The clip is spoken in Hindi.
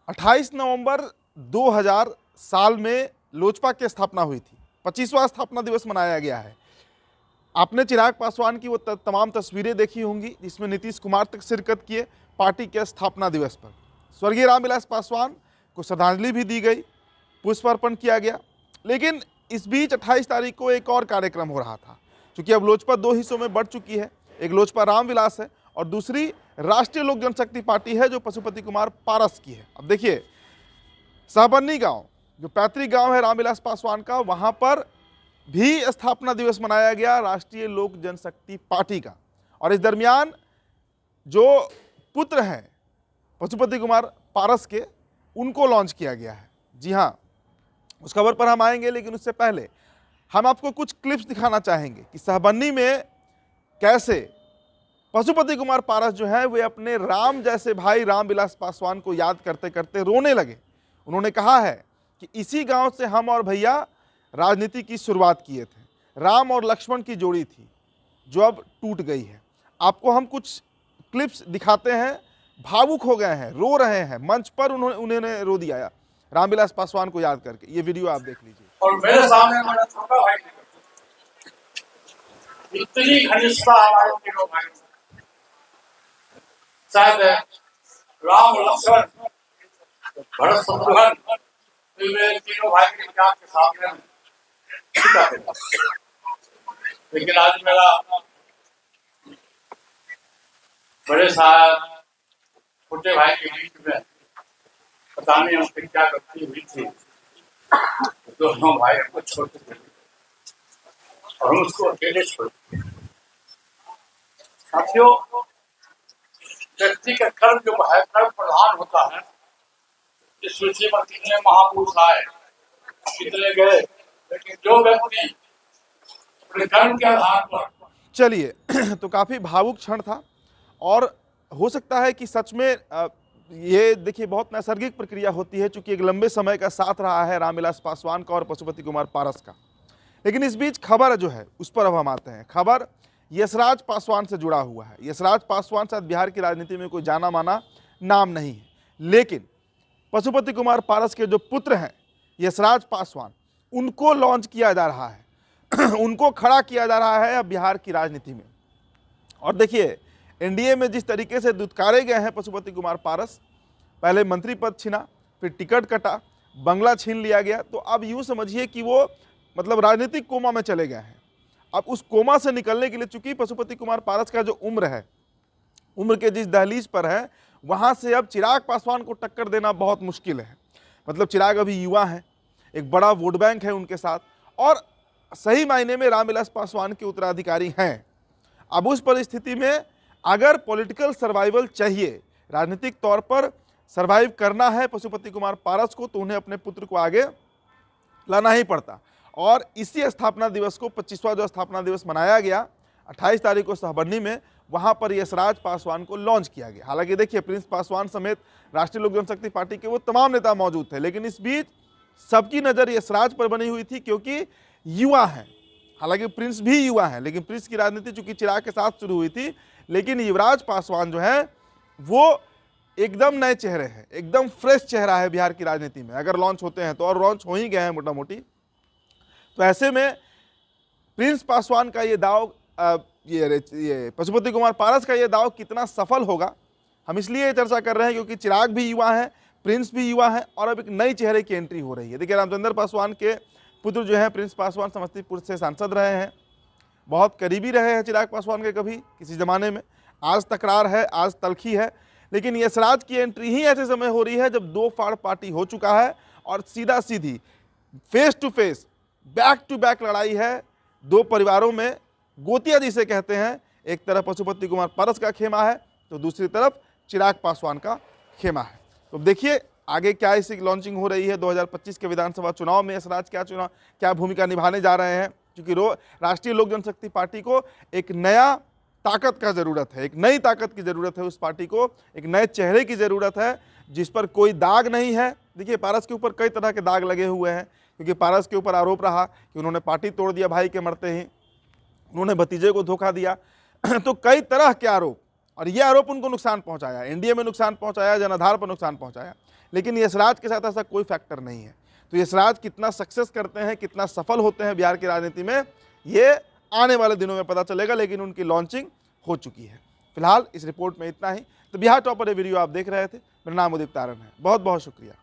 28 नवंबर 2000 साल में लोजपा की स्थापना हुई थी। 25वां स्थापना दिवस मनाया गया है। आपने चिराग पासवान की वो तमाम तस्वीरें देखी होंगी जिसमें नीतीश कुमार तक शिरकत किए पार्टी के स्थापना दिवस पर। स्वर्गीय रामविलास पासवान को श्रद्धांजलि भी दी गई, पुष्प अर्पण किया गया। लेकिन इस बीच 28 तारीख को एक और कार्यक्रम हो रहा था, क्योंकि अब लोजपा दो हिस्सों में बढ़ चुकी है। एक लोजपा रामविलास है और दूसरी राष्ट्रीय लोक जनशक्ति पार्टी है जो पशुपति कुमार पारस की है। अब देखिए, साबरनी गांव जो पैतृक गांव है रामविलास पासवान का, वहां पर भी स्थापना दिवस मनाया गया राष्ट्रीय लोक जनशक्ति पार्टी का। और इस दरमियान जो पुत्र हैं पशुपति कुमार पारस के, उनको लॉन्च किया गया है। जी हाँ, उस खबर पर हम आएंगे, लेकिन उससे पहले हम आपको कुछ क्लिप्स दिखाना चाहेंगे कि साबरनी में कैसे पशुपति कुमार पारस जो है वे अपने राम जैसे भाई रामविलास पासवान को याद करते करते रोने लगे। उन्होंने कहा है कि इसी गांव से हम और भैया राजनीति की शुरुआत किए थे। राम और लक्ष्मण की जोड़ी थी जो अब टूट गई है। आपको हम कुछ क्लिप्स दिखाते हैं। भावुक हो गए हैं, रो रहे हैं, मंच पर उन्होंने रो दिया रामविलास पासवान को याद करके। ये वीडियो आप देख लीजिए। और मेरे सामने मेरा छोटा भाई इतनी घनिष्ठता हमारे तीनों भाई, शायद राम लक्ष्मण भरत शत्रुघ्न मेरे तीनों भाई के विचार के सामने छिपा है। लेकिन आज मेरा बड़े साहब छोटे भाई के बीच में पता नहीं उसकी क्या गलती हुई थी, दोनों भाई हमको छोड़ के और हम उसको अकेले छोड़। साथियों, व्यक्ति का कर्म जो है कर्म प्रधान होता है। इस सूची में कितने महापुरुष आए, कितने गए, लेकिन जो व्यक्ति अपने कर्म के आधार पर। चलिए, तो काफी भावुक क्षण था और हो सकता है कि सच में ये देखिए बहुत नैसर्गिक प्रक्रिया होती है, चूंकि एक लंबे समय का साथ रहा है रामविलास पासवान का और पशुपति कुमार पारस का। लेकिन इस बीच खबर जो है उस पर अब हम आते हैं। खबर यशराज पासवान से जुड़ा हुआ है। यशराज पासवान शायद बिहार की राजनीति में कोई जाना माना नाम नहीं है, लेकिन पशुपति कुमार पारस के जो पुत्र हैं यशराज पासवान, उनको लॉन्च किया जा रहा है उनको खड़ा किया जा रहा है अब बिहार की राजनीति में। और देखिए, एनडीए में जिस तरीके से दुत्कारे गए हैं पशुपति कुमार पारस, पहले मंत्री पद छीना, फिर टिकट कटा, बंगला छीन लिया गया, तो अब यूँ समझिए कि वो मतलब राजनीतिक कोमा में चले गए हैं। अब उस कोमा से निकलने के लिए, चूंकि पशुपति कुमार पारस का जो उम्र है, उम्र के जिस दहलीज पर है, वहाँ से अब चिराग पासवान को टक्कर देना बहुत मुश्किल है। मतलब चिराग अभी युवा हैं, एक बड़ा वोट बैंक है उनके साथ, और सही मायने में रामविलास पासवान के उत्तराधिकारी हैं। अब उस परिस्थिति में अगर पॉलिटिकल सर्वाइवल चाहिए, राजनीतिक तौर पर सर्वाइव करना है पशुपति कुमार पारस को, तो उन्हें अपने पुत्र को आगे लाना ही पड़ता। और इसी स्थापना दिवस को, 25वां जो स्थापना दिवस मनाया गया 28 तारीख को साबरनी में, वहां पर यशराज पासवान को लॉन्च किया गया। हालांकि देखिए, प्रिंस पासवान समेत राष्ट्रीय लोक जनशक्ति पार्टी के वो तमाम नेता मौजूद थे, लेकिन इस बीच सबकी नज़र यशराज पर बनी हुई थी क्योंकि युवा हैं। हालांकि प्रिंस भी युवा हैं, लेकिन प्रिंस की राजनीति चूंकि चिराग के साथ शुरू हुई थी, लेकिन युवराज पासवान जो है वो एकदम नए चेहरे हैं, एकदम फ्रेश चेहरा है बिहार की राजनीति में। अगर लॉन्च होते हैं तो, और लॉन्च हो ही गए हैं मोटा मोटी, तो ऐसे में प्रिंस पासवान का ये दाव, ये पशुपति कुमार पारस का ये दाव कितना सफल होगा, हम इसलिए चर्चा कर रहे हैं क्योंकि चिराग भी युवा है, प्रिंस भी युवा है, और अब एक नई चेहरे की एंट्री हो रही है। देखिए, रामचंद्र पासवान के पुत्र जो हैं प्रिंस पासवान, समस्तीपुर से सांसद रहे हैं, बहुत करीबी रहे हैं चिराग पासवान के कभी किसी ज़माने में। आज तकरार है, आज तलखी है, लेकिन यशराज की एंट्री ही ऐसे समय हो रही है जब दो फाड़ पार्टी हो चुका है और सीधा सीधी face to face, back to back लड़ाई है दो परिवारों में। गोतिया जिसे कहते हैं, एक तरफ पशुपति कुमार पारस का खेमा है तो दूसरी तरफ चिराग पासवान का खेमा है। तो देखिए आगे क्या इसकी लॉन्चिंग हो रही है। 2025 के विधानसभा चुनाव में यशराज क्या भूमिका निभाने जा रहे हैं, क्योंकि राष्ट्रीय लोक जनशक्ति पार्टी को एक नया ताकत का ज़रूरत है, एक नई ताकत की ज़रूरत है। उस पार्टी को एक नए चेहरे की ज़रूरत है जिस पर कोई दाग नहीं है। देखिए, पारस के ऊपर कई तरह के दाग लगे हुए हैं, क्योंकि पारस के ऊपर आरोप रहा कि उन्होंने पार्टी तोड़ दिया भाई के मरते ही, उन्होंने भतीजे को धोखा दिया तो कई तरह के आरोप, और ये आरोप उनको नुकसान पहुंचाया, एनडीए में नुकसान पहुंचाया, जनाधार पर नुकसान पहुंचाया। लेकिन यशराज के साथ ऐसा कोई फैक्टर नहीं है। तो यशराज कितना सक्सेस करते हैं, कितना सफल होते हैं बिहार की राजनीति में, ये आने वाले दिनों में पता चलेगा, लेकिन उनकी लॉन्चिंग हो चुकी है। फिलहाल इस रिपोर्ट में इतना ही। तो बिहार टॉपर ये वीडियो आप देख रहे थे। मेरा नाम उदित तारण है। बहुत बहुत शुक्रिया।